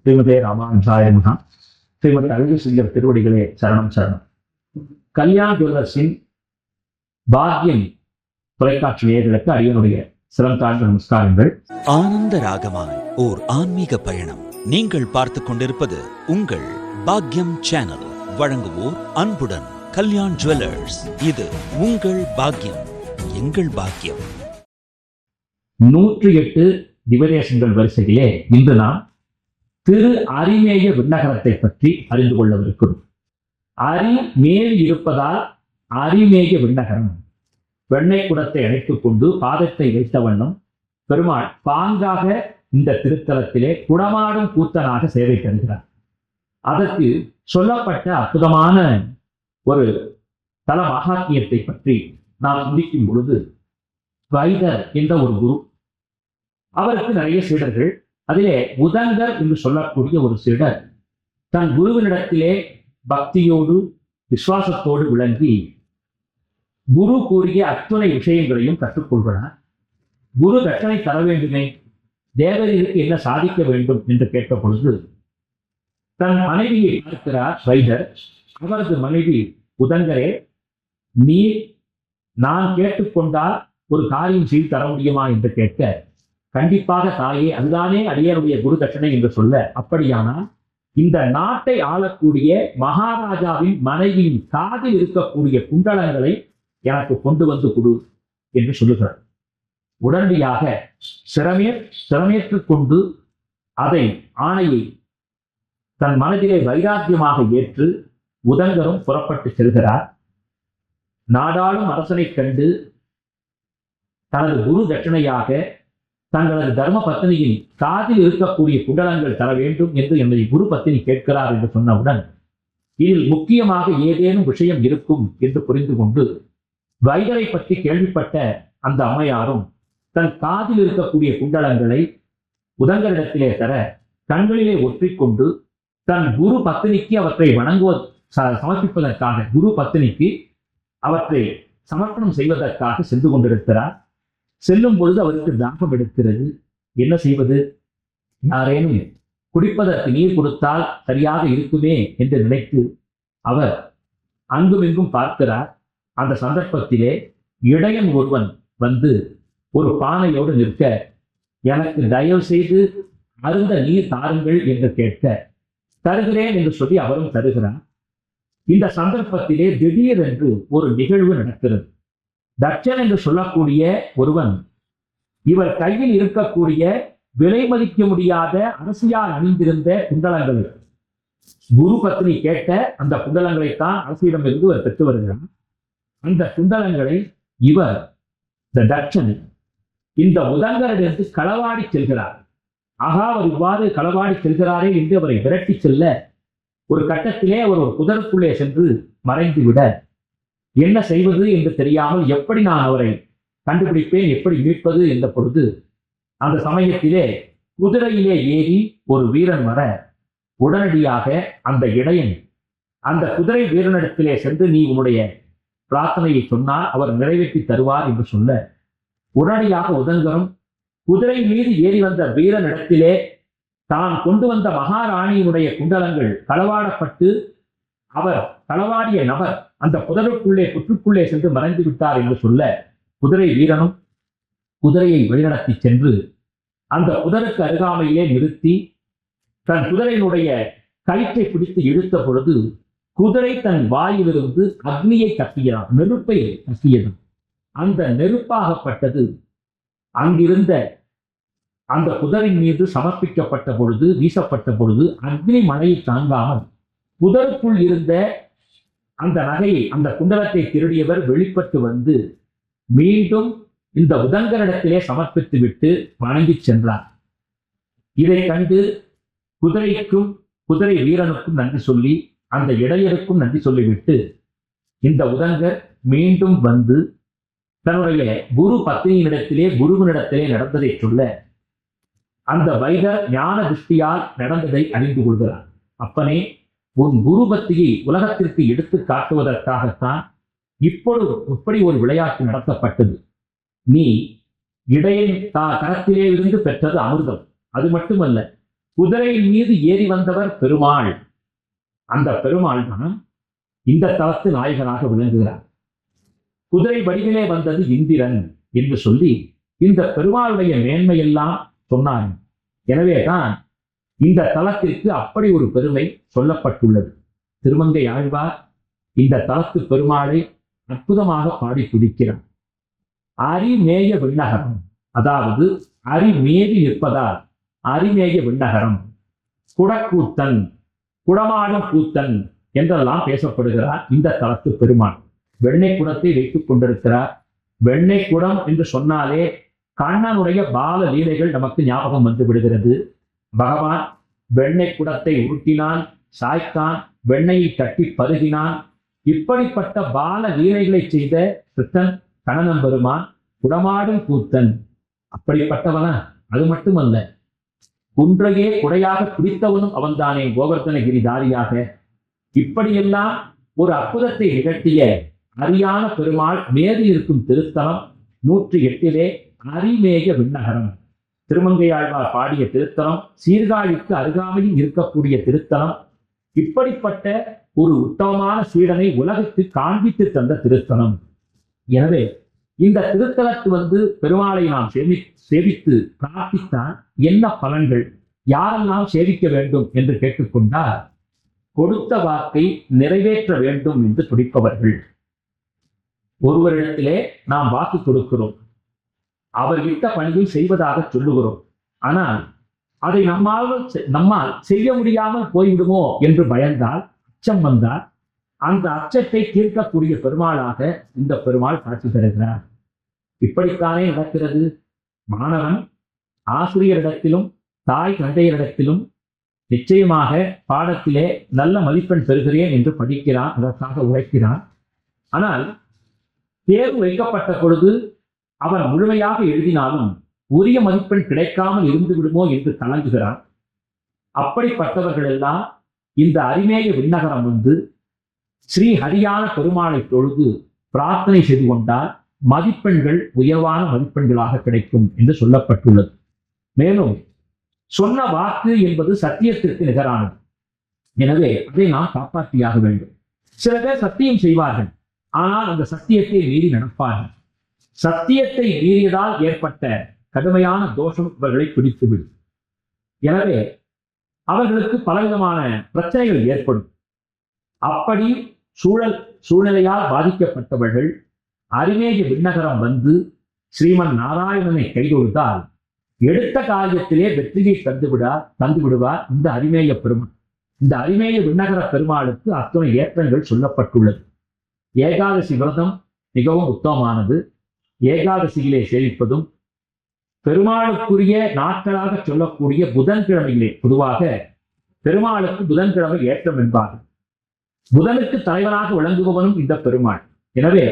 ஸ்ரீமதே ராமானுஜாய நமஹ. ஸ்ரீமதி அழகு சிங்கர் திருவடிகளே சரணம் சரணம். கல்யாண் ஜுவல்லர்ஸின் பாக்யம் தொலைக்காட்சி நேயர்களுக்கு அடியனுடைய சிறந்தாழ்ந்த நமஸ்காரங்கள். ஆனந்த ராகமாய் ஓர் ஆன்மீக பயணம். நீங்கள் பார்த்துக் கொண்டிருப்பது உங்கள் பாக்யம் சேனல். வழங்குவோர் அன்புடன் கல்யாண் ஜுவல்லர்ஸ். இது உங்கள் பாக்யம், எங்கள் பாக்கியம். 108 திவதேசங்கள் வரிசையிலே இன்று நாம் திரு அரிமேய விண்ணகரத்தை பற்றி அறிந்து கொள்ளவிருக்கிறோம். அரி மேல் இருப்பதால் அரிமேய விண்ணகரம். வெண்ணெய் குடத்தை அணைத்துக் கொண்டு பாதத்தை வைத்த வண்ணம் பெருமாள் பாங்காக இந்த திருத்தலத்திலே குடமாடும் கூத்தனாக சேவை தருகிறார். அதற்கு சொல்லப்பட்ட அற்புதமான ஒரு தல மகாத்மியத்தை பற்றி நாம் சிந்திக்கும் பொழுது, வைதர் என்ற ஒரு குரு, அவருக்கு நிறைய சீடர்கள். அதிலே உதங்கர் என்று சொல்லக்கூடிய ஒரு சீடர் தன் குருவினிடத்திலே பக்தியோடு விசுவாசத்தோடு விளங்கி குரு கூறிய அத்துணை விஷயங்களையும் கற்றுக்கொள்கிறார். குரு தட்சணை தர வேண்டுமே, தேவதைகளுக்கு என்ன சாதிக்க வேண்டும் என்று கேட்ட பொழுது தன் மனைவியை பார்க்கிறார் வைதர். அவரது மனைவி, உதங்கரே, நீ நான் கேட்டுக்கொண்டால் ஒரு காரியம் செய்து தர முடியுமா என்று கேட்க, கண்டிப்பாக தாயே, அதுதானே அடியனுடைய குரு தட்சணை என்று சொல்ல, அப்படியானால் இந்த நாட்டை ஆளக்கூடிய மகாராஜாவின் மனைவியின் காதில் இருக்கக்கூடிய குண்டலங்களை எனக்கு கொண்டு வந்து கொடு என்று சொல்லுகிறார். உடனடியாக சிரமேற்றுக் கொண்டு அதை ஆணையை தன் மனதிலே வைராக்கியமாக ஏற்று உதங்கரும் புறப்பட்டு செல்கிறார். நாடாளும் அரசனை கண்டு தனது குரு தட்சணையாக தங்களது தர்ம பத்தினியின் காதில் இருக்கக்கூடிய குண்டலங்கள் தர வேண்டும் என்று என்னுடைய குரு பத்தினி கேட்கிறார் என்று சொன்னவுடன் இதில் முக்கியமாக ஏதேனும் விஷயம் இருக்கும் என்று புரிந்து கொண்டு வைதரை பற்றி கேள்விப்பட்ட அந்த அம்மையாரும் தன் காதில் இருக்கக்கூடிய குண்டலங்களை உதங்கரிடத்திலே தர கண்களிலே ஒற்றிக்கொண்டு தன் குரு பத்தினிக்கு அவற்றை சமர்ப்பிப்பதற்காக, குரு பத்தினிக்கு அவற்றை சமர்ப்பணம் செய்வதற்காக சென்று கொண்டிருக்கிறார். செல்லும் பொழுது அவருக்கு தாகம் எடுக்கிறது. என்ன செய்வது? யாரேனும் குடிப்பதற்கு நீர் கொடுத்தால் சரியாக இருக்குமே என்று நினைத்து அவர் அங்குமிங்கும் பார்க்கிறார். அந்த சந்தர்ப்பத்திலே இடையன் ஒருவன் வந்து ஒரு பானையோடு நிற்க, எனக்கு தயவு செய்து அருந்த நீர் தாருங்கள் என்று கேட்க, தருகிறேன் என்று சொல்லி அவரும் தருகிறார். இந்த சந்தர்ப்பத்திலே திடீரென்று ஒரு நிகழ்வு நடக்கிறது. தட்சன் என்று சொல்லக்கூடிய ஒருவன் இவர் கையில் இருக்கக்கூடிய விலை மதிக்க முடியாத அரசியால் அணிந்திருந்த குண்டலங்கள், குரு பத்னி கேட்ட அந்த குண்டலங்களைத்தான் அரசியிடமிருந்து இவர் பெற்று வருகிறார். அந்த குண்டலங்களை இவர், இந்த தட்சன், இந்த உதங்கரிடத்து களவாடி செல்கிறார். ஆகா, அவர் இவ்வாறு களவாடி செல்கிறாரே என்று அவரை விரட்டி செல்ல ஒரு கட்டத்திலே அவர் ஒரு புதருக்குள்ளே சென்று மறைந்து விட, என்ன செய்வது என்று தெரியாமல் எப்படி நான் அவரை கண்டுபிடிப்பேன், எப்படி மீட்பது என்ற பொழுது அந்த சமயத்திலே குதிரையிலே ஏறி ஒரு வீரன் வர, உடனடியாக அந்த இடையன் அந்த குதிரை வீரனிடத்திலே சென்று நீ உன்னுடைய பிரார்த்தனையை சொன்னால் அவர் நிறைவேற்றி தருவார் என்று சொல்ல, உடனடியாக உதங்கரும் குதிரை மீது ஏறி வந்த வீரனிடத்திலே தான் கொண்டு வந்த மகாராணியினுடைய குண்டலங்கள் களவாடப்பட்டு அவர் களவாடிய நபர் அந்த புற்றுக்குள்ளே சென்று மறைந்து விட்டார் என்று சொல்ல, குதிரை வீரனும் குதிரையை வழிநடத்தி சென்று அந்த புதருக்கு அருகாமையிலே நிறுத்தி தன் குதிரையினுடைய கயிற்றை பிடித்து இழுத்த பொழுது குதிரை தன் வாயிலிருந்து அக்னியை கக்கியதாம், நெருப்பை கக்கியது. அந்த நெருப்பாகப்பட்டது அங்கிருந்த அந்த குதிரையின் மீது சமர்ப்பிக்கப்பட்ட பொழுது, வீசப்பட்ட பொழுது அக்னி மழையை தாங்காமல் புதருக்குள் இருந்த அந்த நகையை, அந்த குண்டலத்தை திருடியவர் வெளிப்பட்டு வந்து மீண்டும் இந்த உதங்கரிடத்திலே சமர்ப்பித்து விட்டு வணங்கி சென்றார். இதை கண்டு குதிரைக்கும் குதிரை வீரனுக்கும் நன்றி சொல்லி, அந்த இடையருக்கும் நன்றி சொல்லிவிட்டு இந்த உதங்கர் மீண்டும் வந்து தன்னுடைய குரு பத்னியினிடத்திலே, குருவினிடத்திலே நடந்ததை சொல்ல, அந்த வைதர் ஞான திருஷ்டியால் நடந்ததை அறிந்து கொள்கிறார். அப்பனே, உன் குரு பக்தியை உலகத்திற்கு எடுத்து காட்டுவதற்காகத்தான் இப்படி ஒரு விளையாட்டு நடத்தப்பட்டது. நீ இடையின் கரத்திலே இருந்து பெற்றது அமிர்தம். அது மட்டுமல்ல, குதிரையின் மீது ஏறி வந்தவர் பெருமாள். அந்த பெருமாள் தான் இந்த தலத்து நாயகனாக விளங்குகிறார். குதிரை வடிவிலே வந்தது இந்திரன் என்று சொல்லி இந்த பெருமாளுடைய மேன்மையெல்லாம் சொன்னார். எனவேதான் இந்த தலத்திற்கு அப்படி ஒரு பெருமை சொல்லப்பட்டுள்ளது. திருமங்கை ஆழ்வார் இந்த தலத்து பெருமாளை அற்புதமாக பாடி துதிக்கிறார். அரிமேய விண்ணகரம், அதாவது அரிமேறி நிற்பதால் அரிமேய விண்ணகரம், குடக்கூத்தன், குடமாடும் கூத்தன் என்றெல்லாம் பேசப்படுகிறார் இந்த தலத்து பெருமாள். வெண்ணெய் குடத்தை வைத்துக் கொண்டிருக்கிறார். வெண்ணெய் குடம் என்று சொன்னாலே கண்ணனுடைய பால லீலைகள் நமக்கு ஞாபகம் வந்து விடுகிறது. பகவான் வெண்ணெய் குடத்தை உருட்டினான், சாய்த்தான், வெண்ணெயை தட்டி பருகினான். இப்படிப்பட்ட பால லீலைகளை செய்த கிருஷ்ணன் கண்ணன் பெருமான் குடமாடும் கூத்தன். அப்படிப்பட்டவனா? அது மட்டுமல்ல, குன்றையே குடையாக பிடித்தவனும் அவன்தானே, கோவர்த்தனகிரிதாரியாக. இப்படியெல்லாம் ஒரு அற்புதத்தை நிகழ்த்திய அரியான பெருமாள் மேறி இருக்கும் திருத்தலம் 108 அரிமேய விண்ணகரம். திருமங்கையாழ்வார் பாடிய திருத்தலம், சீர்காழிக்கு அருகாமையில் இருக்கக்கூடிய திருத்தலம். இப்படிப்பட்ட ஒரு உத்தமமான சீடனை உலகுக்கு காண்பித்து தந்த திருத்தலம். எனவே இந்த திருத்தலத்து பெருமாளை நாம் சேவித்து பிரார்த்தித்தால் என்ன பலன்கள், யாரெல்லாம் சேவிக்க வேண்டும் என்று கேட்டுக்கொண்டால், கொடுத்த வாக்கை நிறைவேற்ற வேண்டும் என்று துடிப்பவர்கள். ஒருவரிடத்திலே நாம் வாக்கு கொடுக்கிறோம், அவர் விட்ட பணியை செய்வதாக சொல்லுகிறோம். ஆனால் அதை நம்மால் செய்ய முடியாமல் போய்விடுமோ என்று பயந்தால், அச்சம் வந்தால், அந்த அச்சத்தை தீர்க்கக்கூடிய பெருமாளாக இந்த பெருமாள் காட்சி தருகிறார். இப்படித்தானே நடக்கிறது. மாணவன் ஆசிரியரிடத்திலும் தாய் தந்தையரிடத்திலும் நிச்சயமாக பாடத்திலே நல்ல மதிப்பெண் பெறுகிறேன் என்று படிக்கிறான், அதற்காக உழைக்கிறான். ஆனால் தேர்வு வைக்கப்பட்ட பொழுது அவன் முழுமையாக எழுதினாலும் உரிய மதிப்பெண் கிடைக்காமல் இருந்து விடுமோ என்று கலங்குகிறான். அப்படிப்பட்டவர்கள் எல்லாம் இந்த அரிமேய விண்ணகரம் ஸ்ரீ ஹரியான பெருமாளை தொழுது பிரார்த்தனை செய்து கொண்டால் மதிப்பெண்கள் உயர்வான மதிப்பெண்களாக கிடைக்கும் என்று சொல்லப்பட்டுள்ளது. மேலும் சொன்ன வாக்கு என்பது சத்தியத்திற்கு நிகரானது. எனவே அதை நாம் காப்பாற்றியாக வேண்டும். சில பேர் சத்தியம் செய்வார்கள், ஆனால் அந்த சத்தியத்தை மீறி நடப்பார்கள். சத்தியத்தை மீறியதால் ஏற்பட்ட கடுமையான தோஷம் இவர்களை பிடித்துவிடும். எனவே அவர்களுக்கு பலவிதமான பிரச்சனைகள் ஏற்படும். அப்படி சூழ்நிலையால் பாதிக்கப்பட்டவர்கள் அரிமேய விண்ணகரம் ஸ்ரீமன் நாராயணனை கைதொழுதால் எடுத்த காரியத்திலே வெற்றியை தந்து விடுவார் இந்த அரிமேய பெருமாள். இந்த அரிமேய விண்ணகர பெருமாளுக்கு அத்தனை ஏற்றங்கள் சொல்லப்பட்டுள்ளது. ஏகாதசி விரதம் மிகவும் உத்தமமானது. ஏகாதசியிலே சேவிப்பதும் பெருமாளுக்குரிய நாட்களாக சொல்லக்கூடிய புதன்கிழமையிலே, பொதுவாக பெருமாளுக்கு புதன்கிழமை ஏற்றம் என்பார்கள். புதனுக்கு தலைவனாக விளங்குபவனும் இந்த பெருமாள். எனவே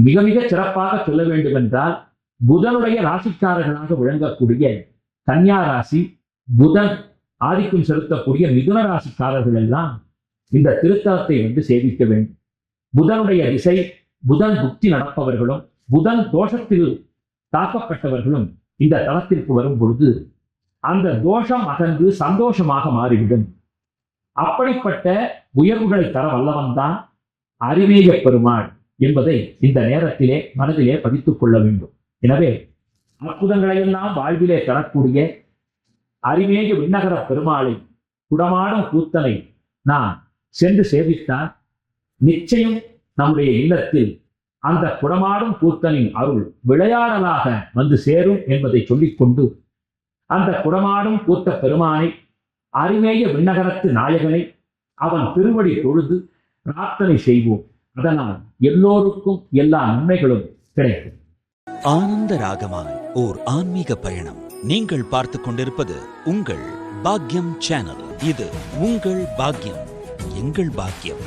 மிக மிக சிறப்பாக சொல்ல வேண்டும் என்றால், புதனுடைய ராசிக்காரர்களாக விளங்கக்கூடிய கன்னியா ராசி, புதன் ஆதிக்கம் செலுத்தக்கூடிய மிதுன ராசிக்காரர்கள் எல்லாம் இந்த திருத்தலத்தை சேவிக்க வேண்டும். புதனுடைய திசை, புதன் புக்தி நடப்பவர்களும் புதன் தோஷத்தில் தாக்கப்பட்டவர்களும் இந்த தலத்திற்கு வரும் பொழுது அந்த தோஷம் அகன்று சந்தோஷமாக மாறிவிடும். அப்படிப்பட்ட உயர்வுகளை தர வல்லவன் தான் அரிமேய பெருமாள் என்பதை இந்த நேரத்திலே மனதிலே பதித்துக் கொள்ள வேண்டும். எனவே அற்புதங்களையெல்லாம் வாழ்விலே தரக்கூடிய அரிமேய விண்ணகர பெருமாளை, குடமாடும் கூத்தனை நாம் சென்று சேவித்தால் நிச்சயம் நம்முடைய இல்லத்தில் அந்த குடமாடும் கூத்தனின் அருள் விளையாடலாக சேரும் என்பதை சொல்லிக்கொண்டு, அந்த குடமாடும் கூத்த பெருமானை, அரிமேய விண்ணகரத்து நாயகனை அவன் திருவடி தொழுது பிரார்த்தனை செய்வோம். அதனால் எல்லோருக்கும் எல்லா நன்மைகளும் கிடைக்கும். ஆனந்த ராகமாய் ஓர் ஆன்மீக பயணம். நீங்கள் பார்த்து கொண்டிருப்பது உங்கள் பாக்யம் சேனல். இது உங்கள் பாக்யம், எங்கள் பாக்கியம்.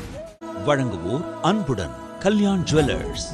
வழங்குவோர் அன்புடன் கல்யாண் ஜுவல்லர்ஸ்.